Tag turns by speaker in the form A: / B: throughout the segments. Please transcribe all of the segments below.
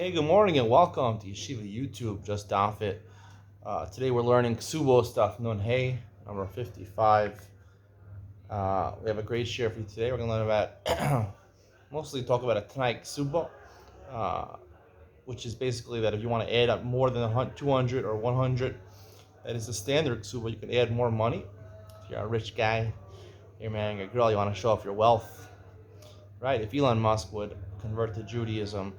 A: Okay, good morning and welcome to Yeshiva YouTube, just Daf It. Today we're learning Kesubos stuff, Nun Hey, number 55. We have a great share for you today. We're going to learn about, mostly talk about a Tanai Kesubo, which is basically that if you want to add up more than 200 or 100, that is the standard Kesubo. You can add more money. If you're a rich guy, you're marrying a girl, you want to show off your wealth, right? If Elon Musk would convert to Judaism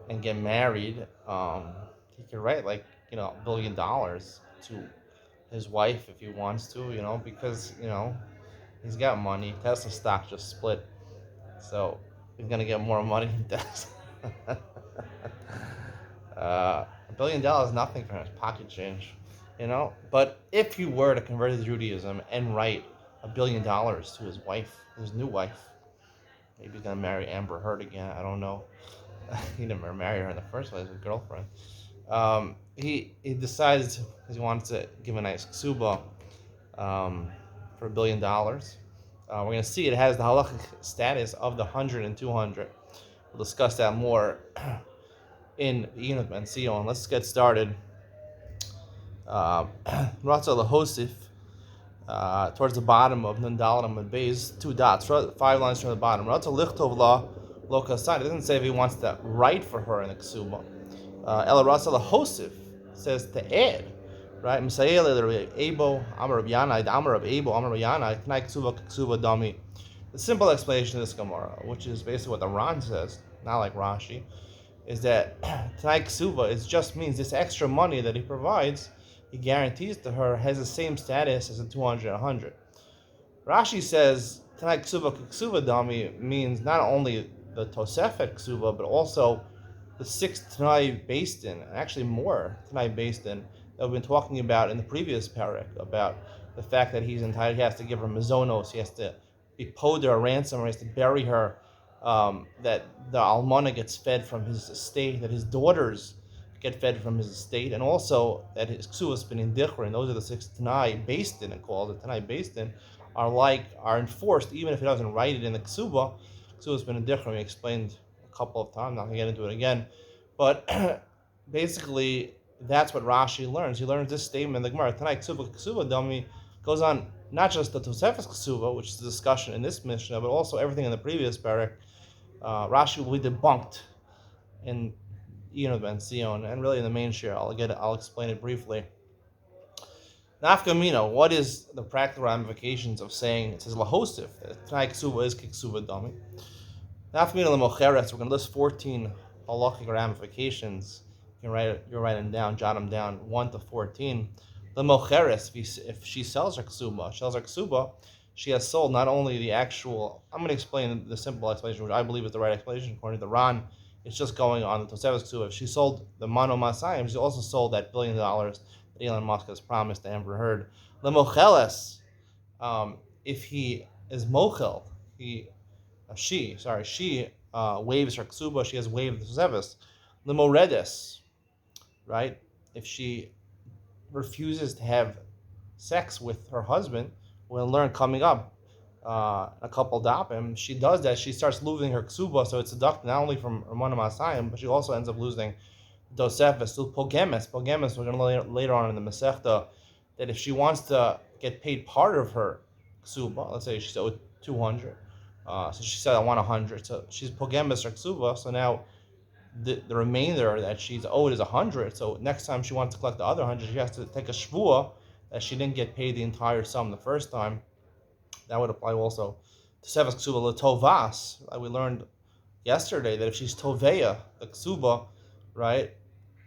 A: and get married, he could write like $1 billion to his wife if he wants to, because he's got money. Tesla stock just split, so he's gonna get more money than Tesla. $1 billion is nothing for his pocket change. But if he were to convert to Judaism and write $1 billion to his wife, his new wife, maybe he's gonna marry Amber Heard again. I don't know. He never married her in the first place, his girlfriend. He decides he wants to give a nice ksuba for $1 billion. We're going to see it has the halachic status of the 100 and 200. We'll discuss that more in the Enoch Ben Sion. Let's get started. Ratza Lahosif, towards the bottom of Nundalat Amud Beis, 2 dots, 5 lines from the bottom. Ratza Lichtov La Lokasan. It doesn't say if he wants to write for her in the ksuba. Ela Ratza Lahosif says to add. Right? The simple explanation of this Gemara, which is basically what the Ran says, not like Rashi, is that Tanai Ksuva just means this extra money that he provides, he guarantees to her, has the same status as a 200 and 100. Rashi says Tanai Ksuva Ksuva Dami means not only the Tosefet Ksuva, but also the 6 Tanai based in, and actually more Tanai based in, that we've been talking about in the previous parak, about the fact that he's entitled, he has to give her mazonos, he has to be paid her a ransom, or he has to bury her, that the almana gets fed from his estate, that his daughters get fed from his estate, and also that his ksuva bin in dichrin. Those are the 6 tanai based in, and called the tanai based in, are enforced even if he doesn't write it in the ksuva. Ksuva bin in dichrin, we explained a couple of times, not going to get into it again, but basically that's what Rashi learns. He learns this statement in the Gemara. Tanai Ksuva Ksuva Dami goes on not just the Tosefes Ksuva, which is the discussion in this Mishnah, but also everything in the previous parak. Rashi will be debunked in Enoch Ben Sion, and really in the main share. I'll explain it briefly. Nafkamina, what is the practical ramifications of saying it says Lahosif? Tanai Ksuva is Ksuva Dami. Nafkamina Lemocheres. We're going to list 14 halachic ramifications. You write them down, jot them down, 1 to 14. The mocheres, if she sells her ksuba, she has sold not only the actual. I'm going to explain the simple explanation, which I believe is the right explanation according to the Ran. It's just going on the Tosefes ksuba. If she sold the mano masayim, she also sold that $1 billion that Elon Musk has promised to Amber Heard. The mocheles, if he is mochel, she waives her ksuba. She has waived the Tosefes. The moredes. Right? If she refuses to have sex with her husband, we'll learn coming up a couple dapim. She does that. She starts losing her ksuba, so it's deducted not only from Ramana Masayim, but she also ends up losing Dosefes to Pogemes. Pogemes, we're going to learn later on in the Masechta that if she wants to get paid part of her ksuba, let's say she's owed 200, so she said, I want 100. So she's Pogemes her ksuba, so now the remainder that she's owed is 100. So next time she wants to collect the other 100, she has to take a shvua that she didn't get paid the entire sum the first time. That would apply also to Seves Ksuba L'Tovas. We learned yesterday that if she's Toveya, the Ksuba, right,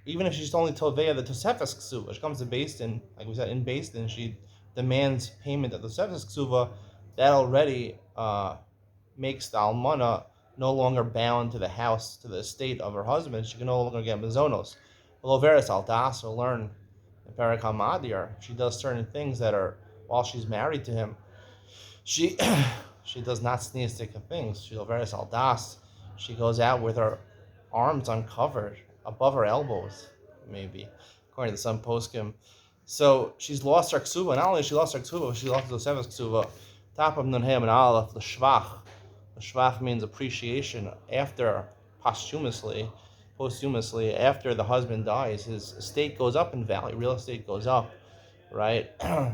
A: even if she's only Toveya, the Tosefes Ksuba, she comes to Beis Din, like we said, in Beis Din, she demands payment of the Tosefes Ksuba, that already makes the Almana no longer bound to the house, to the estate of her husband. She can no longer get mazonos. Loveris aldas will learn in Parak HaMadir. She does certain things that are, while she's married to him, she does not sneeze stick of things. She Loveris aldas. She goes out with her arms uncovered, above her elbows, maybe, according to some poskim. So she's lost her ksuba. Not only she lost her ksuba, but she lost the Tosefes ksuba. Top of Nun Hey and Aleph, the shvach. The shvach means appreciation after posthumously. posthumously after the husband dies, his estate goes up in value. Real estate goes up, right?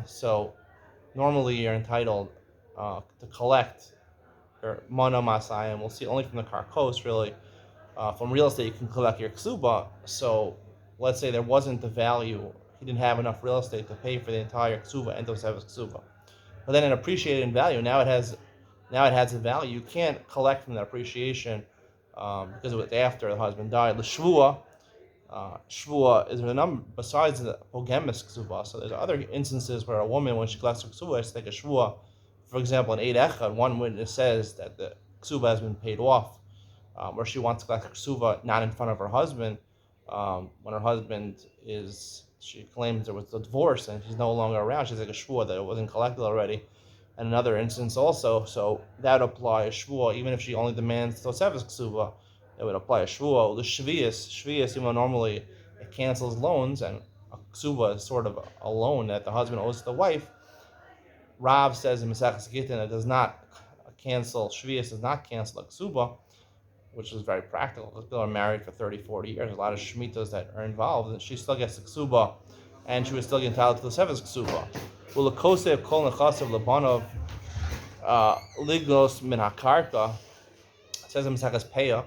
A: So normally you're entitled to collect your mana masai, and we'll see only from the karkos really. From real estate, you can collect your ksuba. So let's say there wasn't the value, he didn't have enough real estate to pay for the entire ksuba and those have ksuba. But then it appreciated in value. Now it has a value. You can't collect from that appreciation because it was after the husband died. The shvua is a number besides the pogamous ksuba. So there's other instances where a woman, when she collects her ksuba, has to take a shvua. For example, in Eid Echad, one witness says that the ksuba has been paid off, where she wants to collect her ksuba not in front of her husband. When her husband she claims there was a divorce and she's no longer around. She's like a shvua that it wasn't collected already. And another instance also, so that would apply a shvua, even if she only demands tosefes ksuba, it would apply a shvua. The shvius, normally it cancels loans, and a ksuba is sort of a loan that the husband owes to the wife. Rav says in Maseches Gittin it does not cancel, shvius does not cancel a ksuba, which is very practical because people are married for 30, 40 years. There's a lot of shmitas that are involved, and she still gets the ksuba, and she was still entitled to the seventh ksuba. Well, the kosev kol nechasav lebanov lignos min hakarka says in Maseches Peah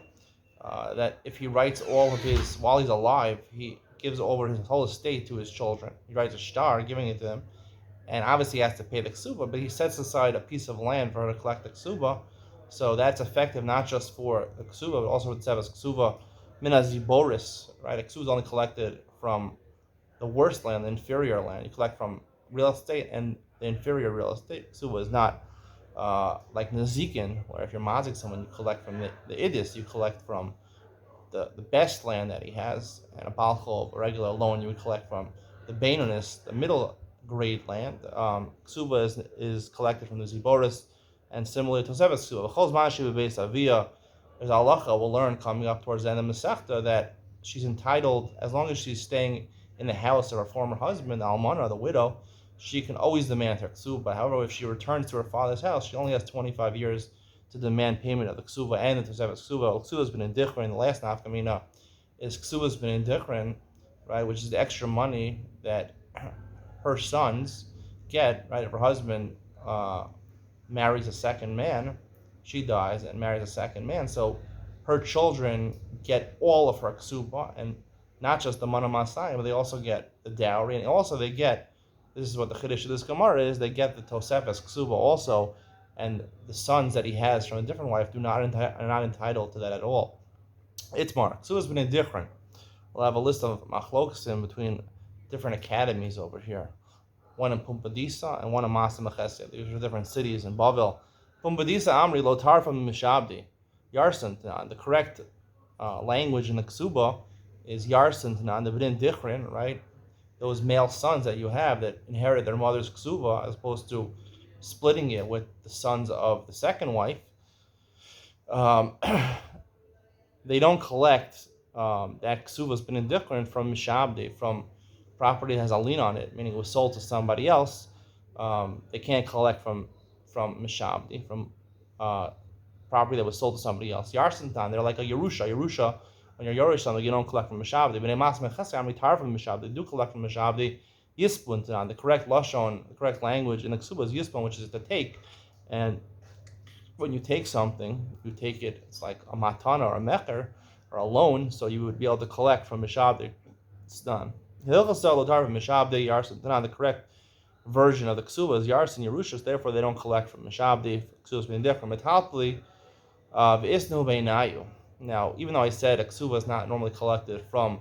A: that if he writes all of his while he's alive, he gives over his whole estate to his children. He writes a star, giving it to them, and obviously he has to pay the ksuba, but he sets aside a piece of land for her to collect the ksuba. So that's effective not just for the ksuba, but also for the seventh ksuba. Mina ziboris, right? A ksuba is only collected from the worst land, the inferior land. You collect from real estate and the inferior real estate. Ksuba is not like nazikin, where if you're mazik someone, you collect from the idis, you collect from the best land that he has, and a balchol, a regular loan, you would collect from the beinonis, the middle grade land. Ksuba is collected from the ziboris, and similarly to Tosefes ksuba. There's halacha we'll learn coming up towards the end of Masechta that she's entitled, as long as she's staying in the house of her former husband, the almana, the widow, she can always demand her ksuba. However, if she returns to her father's house, she only has 25 years to demand payment of the ksuba and the Tosefes ksuba. Ksuba has been indifferent. The last nafkamina is ksuba has been indifferent, right, which is the extra money that her sons get, right, if her husband marries a second man, she dies and marries a second man, so her children get all of her ksuba, and not just the mana masai, but they also get the dowry, and also they get, this is what the chiddush of this gemara is, they get the tosefes ksuba also, and the sons that he has from a different wife are not entitled to that at all. Itmar, ksuba has been indifferent. We'll have a list of machlokasim between different academies over here. One in Pumbedisa and one in Masa Mechesed. These are different cities in Bavel. Pumbedisa Amri Lotar from Mishabdi. Yarsan Tanan. The correct language in the Ksuba is Yarsan Tanan, the Vidin Dichrin, right? Those male sons that you have that inherit their mother's Ksuba, as opposed to splitting it with the sons of the second wife. They don't collect that Ksuba has been indifferent from Mishabdi, from property that has a lien on it, meaning it was sold to somebody else. They can't collect from Mishabdi, from property that was sold to somebody else. Yarsantan, they're like a Yerusha. Yerusha, when you're Yerush something, you don't collect from Mishabdi. But in Mas Mechesam, retire from Mishabdi. They do collect from Mishabdi. Yispuntan, the correct lashon, the correct language in the Ksuba is Yispun, which is to take. And when you take something, you take it, it's like a matana or a mecher or a loan, so you would be able to collect from Mishabdi. It's done. The correct version of the ksuba is Yars and Yerushas, therefore they don't collect from Mishabdi. Ksuba is being different. Now, even though I said a ksuba is not normally collected from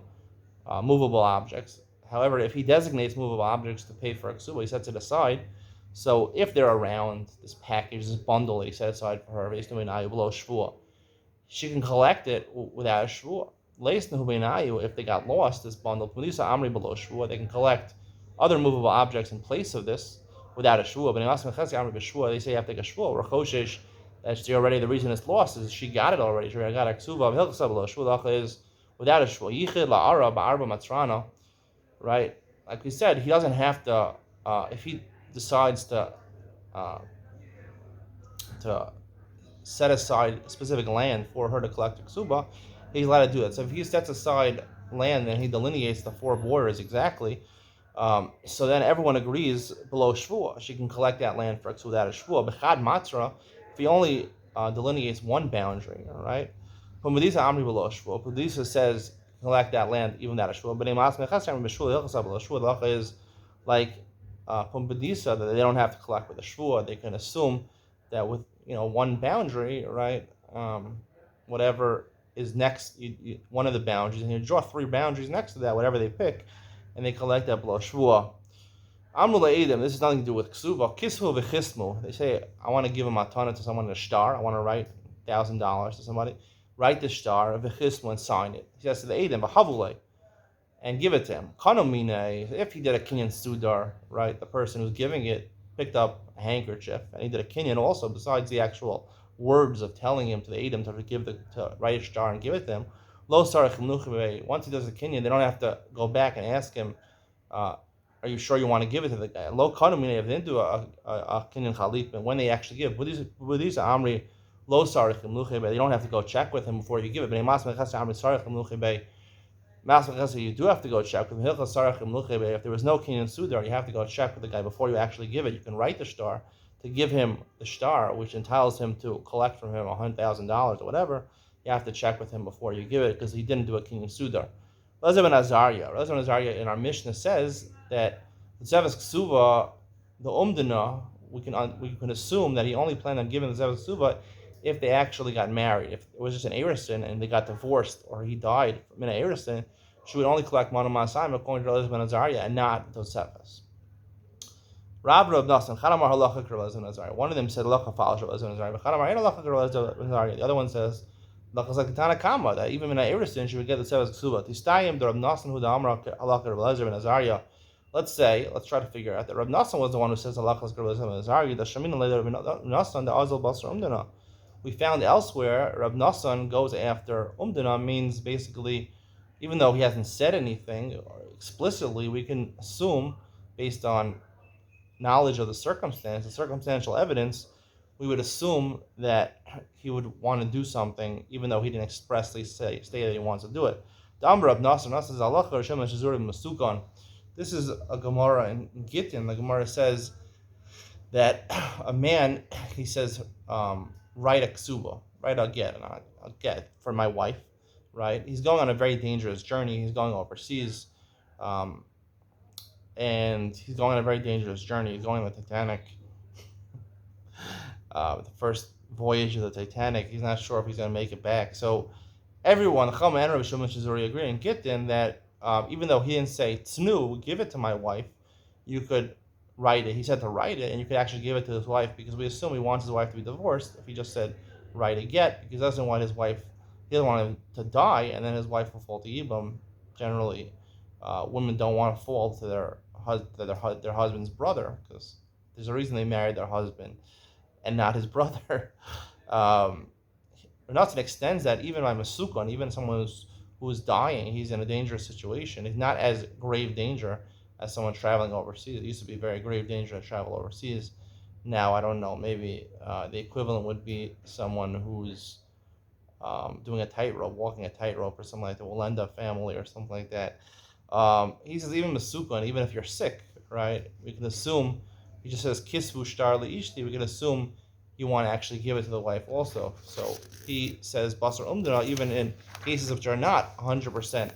A: movable objects, however, if he designates movable objects to pay for a ksuba, he sets it aside. So if they're around, this package, this bundle that he set aside for her, below shvua, she can collect it without a shvua. If they got lost, this bundle, they can collect other movable objects in place of this without a shvua. But they say you have to take a shvua. That's already the reason it's lost is she got it already. She already got a ksuva. Shvua is without a shvua. Yichid la'ara ba'arba matrana, right? Like we said, he doesn't have to. If he decides to set aside specific land for her to collect the ksuba, he's allowed to do that. So if he sets aside land and he delineates the four borders exactly, so then everyone agrees below Shvua. She can collect that land for Ksuv that is Shvua. Bechad Matra, if he only delineates one boundary, all right? Pumbedisa Amri below Shvua. Pumbedisa says collect that land even that is Shvua. But the lacha is like Pumbedisa that they don't have to collect with a Shvua. They can assume that with one boundary, right? Whatever is next, one of the boundaries, and you draw three boundaries next to that, whatever they pick, and they collect that below Shvua. Amru le'edim, this has nothing to do with Kesuba. Kisvu v'chismu. They say, I want to give a matana to someone in a star. I want to write $1,000 to somebody. Write the star, v'chismu, and sign it. He says to the edim, v'havule, and give it to him. Kanomine, if he did a kinyan sudar, right, the person who's giving it picked up a handkerchief, and he did a kinyan also, besides the actual words of telling him to the edim to write a star and give it to him. Lo sarach mnuchim. Once he does a kinyan, they don't have to go back and ask him, are you sure you want to give it to the guy? Lo kanomine, if they didn't do a kinyan chalip, and when they actually give, with these amri, lo sarach mnuchim, they don't have to go check with him before you give it. But you do have to go check with him. If there was no kinyan sudar, you have to go check with the guy before you actually give it. You can write the star to give him the star, which entitles him to collect from him $100,000 or whatever. You have to check with him before you give it because he didn't do a kinyan sudar. Rav Azariah in our Mishnah says that the Zevas Ksuva, the Umdana, we can assume that he only planned on giving the Zevas Ksuva if they actually got married. If it was just an Erison and they got divorced or he died from an Erison, she would only collect Manu Masayim according to Rav Azariah and not Tosefas. Rav Nassan, Chanamar Halacha Rav Azariah. One of them said Halacha Falash Rav Azariah, but Chanamar ain't Halacha Rav Azariah. The other one says Halacha Zakatana Kama, that even in an Erison she would get the Sevas Ksuva. Tistayim, the Rav Nassan who the Amra Halacha Rav Azariah. Let's try to figure out that Rav Nassan was the one who says Halacha Rav Azariah. The Shamin later Rav Nassan, the Azal Basar Umdana. We found elsewhere, Rav Nassan goes after Umdana, means basically, even though he hasn't said anything explicitly, we can assume, based on knowledge of the circumstantial evidence, we would assume that he would want to do something, even though he didn't expressly state that he wants to do it. The Amr of Nassan says, this is a Gemara in Gittin. The Gemara says that a man, he says, write a ksuba, write a get for my wife, right? He's going on a very dangerous journey. He's going overseas, and he's going on a very dangerous journey. He's going on the Titanic, the first voyage of the Titanic. He's not sure if he's going to make it back. So everyone, Chama and Rabbi Shimon Shizuri agree and Gittin that even though he didn't say tznu, give it to my wife, you could write it. He said to write it, and you could actually give it to his wife because we assume he wants his wife to be divorced. If he just said write a get, because he doesn't want his wife, he doesn't want him to die, and then his wife will fall to Yibam. Generally, women don't want to fall to their husband's brother because there's a reason they married their husband and not his brother. Nothing extends that even by Masukon, even someone who's dying, he's in a dangerous situation. It's not as grave danger as someone traveling overseas. It used to be very grave danger to travel overseas. Now, I don't know, maybe the equivalent would be someone who's doing a tightrope, walking a tightrope or something like that, will end up family or something like that. He says even Masukon, even if you're sick, right, we can assume, he just says Kisvu Shtar Ishti, we can assume you want to actually give it to the wife also. So he says Basar Umdana, even in cases which are not 100%,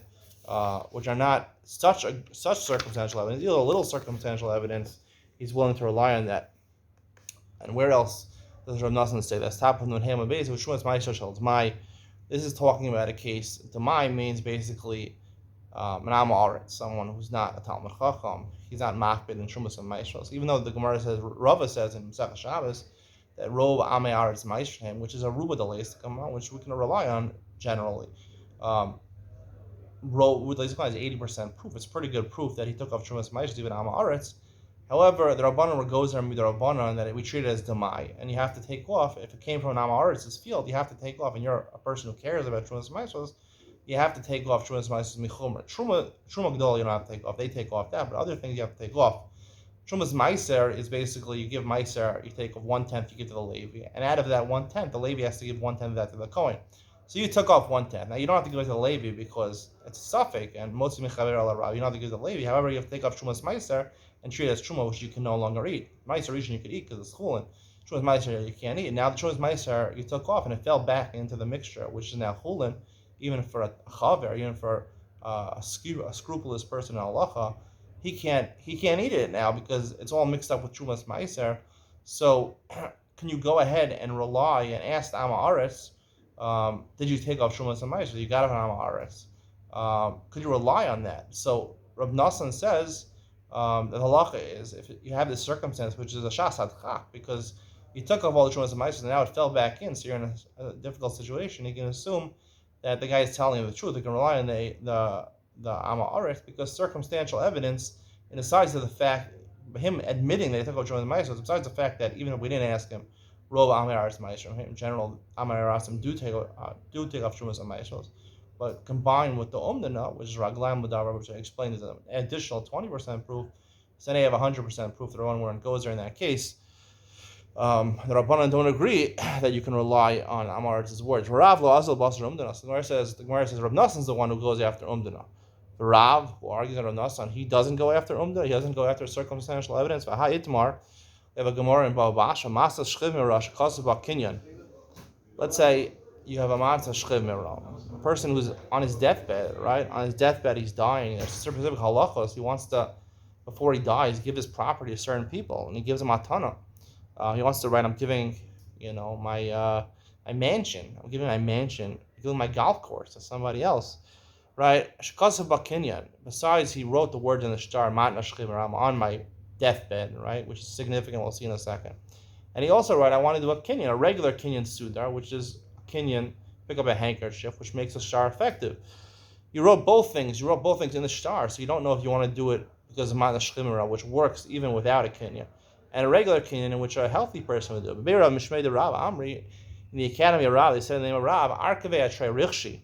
A: which are not such circumstantial evidence, either a little circumstantial evidence, he's willing to rely on that. And where else does Rav Nassan say that? This is talking about a case. Demai means basically Manam Aretz, someone who's not a Talmud Chacham. He's not Machbid in Shumas and Maishros. Even though the Gemara says, Rava says in Masechah Shabbos that Rov Amei Aretz Maishrim, which is a Ruba Delays to come on, which we can rely on generally. Rov is 80% proof. It's pretty good proof that he took off Shumas Maishros, even Amei Aretz. However, the Rabbanan goes there and the Rabbanan that we treat it as Demai, and you have to take off. If it came from an Amei Aretz's field, you have to take off, and you're a person who cares about Shumas Maishros, you have to take off Shumas Maishros Michomer. Truma Gdol you don't have to take off. They take off that, but other things you have to take off. Shumas Meiser is basically you give Meiser, you take off 1/10, you give to the Levi, and out of that 1/10, the Levi has to give 1/10 of that to the Kohen. So you took off 1/10. Now you don't have to give it to the Levi because it's a suffix, and most mechaber al Rav. You don't have to give it to the Levi. However, you have to take off Trumas Meiser and treat it as Truma, which you can no longer eat. Meiser region you could eat because it's chulin. Trumas Meiser you can't eat. Now the Trumas Meiser you took off and it fell back into the mixture, which is now chulin, even for a chaver, even for a scrupulous person in halacha, he can't eat it now because it's all mixed up with Trumas Meiser. So can you go ahead and rely and ask the Ama Aretz, did you take off Shumas and Meiser? You got it on Ama Aretz. Could you rely on that? So Rab Nassan says that halacha is if you have this circumstance, which is a shas hadchak, because you took off all the Shumas and Meiser and now it fell back in, so you're in a difficult situation. You can assume that the guy is telling you the truth. You can rely on the Ama Aretz because circumstantial evidence, and besides the fact him admitting that he took off Shumas and Meiser, besides the fact that even if we didn't ask him, Rov Amei Aretz Meiser. In general, Amei Arasim do take off Shumas and Meiser, but combined with the Umdana, which is Raglam B'Davar, which I explained is an additional 20% proof, so they have 100% proof that one where it goes there in that case. The Rabbanan don't agree that you can rely on Amaretz's words. Rav lo asal basar Umdana. The Gemara says Rav Nassan's the one who goes after Umdana. The Rav, who argues that Rav Nassan, he doesn't go after Umdana. He doesn't go after circumstantial evidence. V'ha Itmar. We have a Gemara in Bava Basra, Masa Shchiv Mirash, Kesubos Kinyan. Let's say you have a Masa Shchiv Mirash, a person who's on his deathbed, right? On his deathbed, he's dying. There's specific halachos. He wants to, before he dies, give his property to certain people, and he gives them atana. He wants to write, I'm giving, my mansion. I'm giving my mansion. I'm giving my golf course to somebody else, right? Kesubos Kinyan. Besides, he wrote the words in the star, Matna Shchiv Mirash, on my deathbed, right, which is significant, we'll see in a second. And he also wrote, I want to do a kinyan, a regular kinyan sudar, which is a kinyan, pick up a handkerchief, which makes a shtar effective. You wrote both things in the shtar, so you don't know if you want to do it because of Ma'ana Shchimera, which works even without a kinyan, and a regular kinyan in which a healthy person would do it. Be'erav Mishmei de Rav Amri, in the Academy of Rav, they said the name of Rav, Arkavei Atrei Richshi,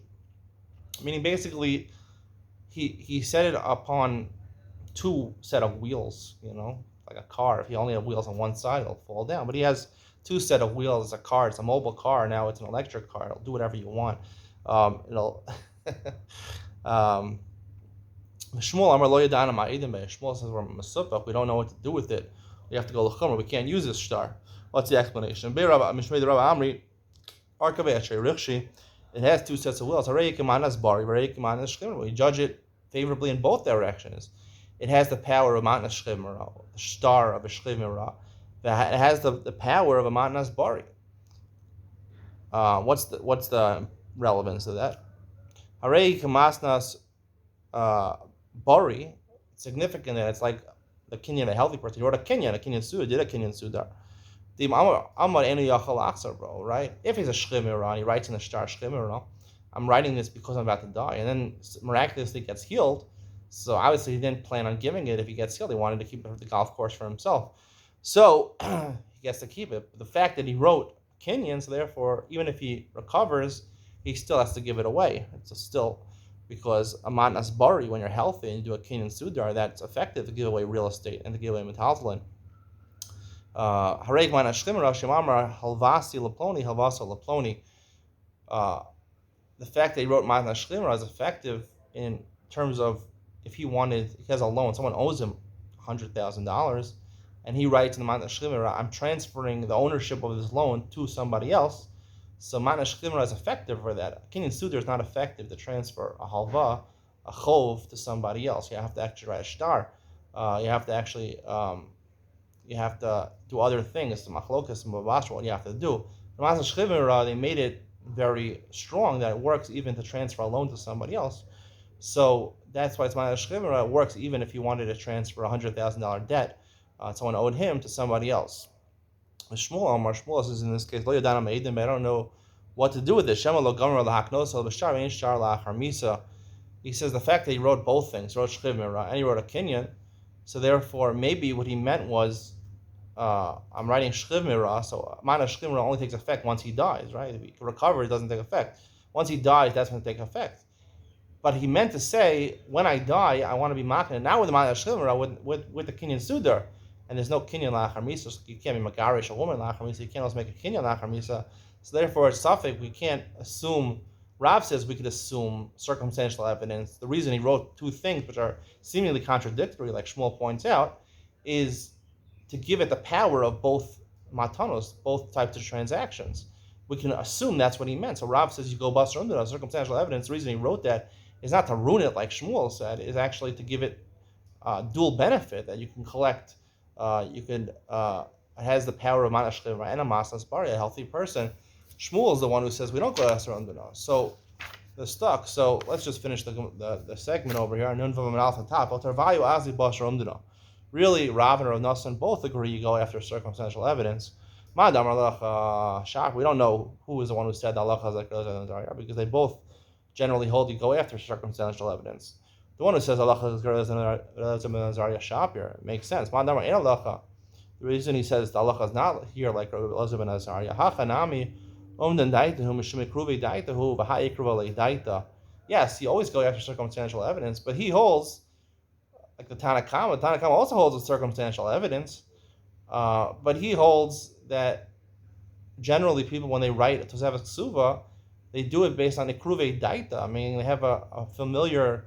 A: meaning basically, he set it upon two set of wheels, like a car. If you only have wheels on one side, it'll fall down. But he has two set of wheels. It's a car. It's a mobile car. Now it's an electric car. It'll do whatever you want. Shmuel Amar Lo Yadana Ma'edim Be. Shmuel says we're Mesupach. We don't know what to do with it. We have to go l'chumra. We can't use this star. What's the explanation? Mishmei de Rav Amri Arkavei Atrei Richshi. It has two sets of wheels. Harei Kemanas Bari. Harei Kemanas Shchimra. We judge it favorably in both directions. It has the power of Matnas Shchimera, the star of a Shchimera. It has the power of a Matnas Bari. What's the relevance of that? Harei Kamasnas Bari. It's significant that it's like the kinyan of a healthy person. You wrote a kinyan sudar, did a kinyan sudar. The Amar Enu Yachal Aksar, bro, right? If he's a Shchimera and he writes in the star Shchimera, I'm writing this because I'm about to die, and then miraculously gets healed. So obviously he didn't plan on giving it if he gets healed. He wanted to keep it for the golf course for himself. So he gets to keep it. But the fact that he wrote Kinyan, so therefore, even if he recovers, he still has to give it away. It's still, because a matnas bari, when you're healthy and you do a Kinyan sudar, that's effective to give away real estate and to give away metaltalin. Hareg mana shchimra shemamra halvasi laploni halvasa laploni. The fact that he wrote matnas shchimra is effective in terms of if he has a loan, someone owes him $100,000, and he writes in the Matna Shchimera, I'm transferring the ownership of this loan to somebody else. So Matna Shchimera is effective for that. Kinyan Sudar is not effective to transfer a halva, a chov, to somebody else. You have to actually write a shtar. You have to actually, you have to do other things. The machlokas and babashra, what you have to do. The Matna Shchimera, they made it very strong that it works even to transfer a loan to somebody else. So that's why it's Matna Shchimera. It works even if you wanted to transfer a $100,000 debt. Someone owed him to somebody else. Shmuel says in this case, I don't know what to do with this. He says the fact that he wrote both things, wrote Shchimera and he wrote a Kinyan, so therefore maybe what he meant was, I'm writing Shchimera, so Matna Shchimera only takes effect once he dies, right? If he recovers, it doesn't take effect. Once he dies, that's when it takes effect. But he meant to say, when I die, I want to be makin. Now with the Matna Shchimera, with the Kinyan Sudar, and there's no Kinyan Lachar Misa, so you can't be Magarish, a woman Lachar Misa, you can't also make a Kinyan Lachar Misa. So therefore, it's suffix, we can't assume Rav says we could assume circumstantial evidence. The reason he wrote two things which are seemingly contradictory, like Shmuel points out, is to give it the power of both matanos, both types of transactions. We can assume that's what he meant. So Rav says you go bust under circumstantial evidence. The reason he wrote that is not to ruin it, like Shmuel said, is actually to give it dual benefit that you can collect. It has the power of manashchiva and a masas bari, a healthy person. Shmuel is the one who says we don't go Asr Undana. So they're stuck. So let's just finish the segment over here. Really, Rav and Rav Nosson both agree you go after circumstantial evidence. We don't know who is the one who said Allah because they both generally hold you go after circumstantial evidence. The one who says Allah Shapir makes sense. The reason he says the Allah is not here like Elazar ben Azariah. Yes, he always goes after circumstantial evidence, but he holds like the Tanakama. Tanakama also holds with circumstantial evidence, but he holds that generally people when they write a Tosefes Ksuva, they do it based on Ikruve Daita. I mean, they have a familiar,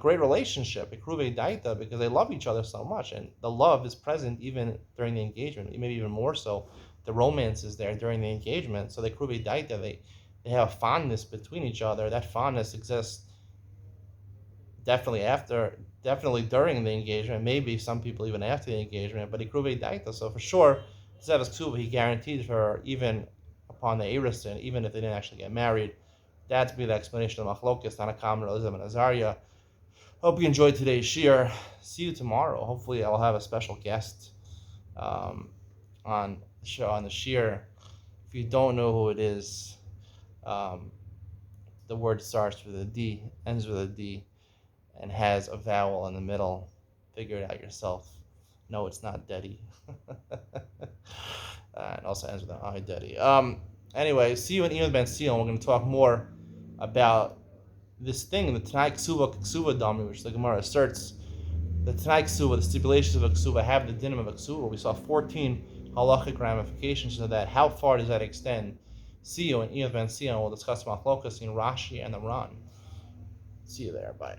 A: great relationship, Ikruve Daita, because they love each other so much, and the love is present even during the engagement, maybe even more so. The romance is there during the engagement, so the Ikruve Daita, they have a fondness between each other. That fondness exists definitely during the engagement, maybe some people even after the engagement, but Ikruve Daita, so for sure, Tzevas Ksuba, he guaranteed her even upon the Eriston, even if they didn't actually get married. That'd be the explanation of Machlokes, Tanakam, Elizabeth, and Azariah. Hope you enjoyed today's shir. See you tomorrow. Hopefully, I'll have a special guest on the shir. If you don't know who it is, the word starts with a D, ends with a D, and has a vowel in the middle. Figure it out yourself. No, it's not Deddy. And also ends with an I, Deddy. Anyway, see you in Iyad Ben Sion. We're going to talk more about this thing, the Tanai Ksuva Dami, which the Gemara asserts. The Tanai Ksuva, the stipulations of a Ksuva, have the dinim of a Ksuva. We saw 14 halachic ramifications of that. How far does that extend? See you in Iyad Ben Sion. We'll discuss Machlokas in Rashi and the Ran. See you there. Bye.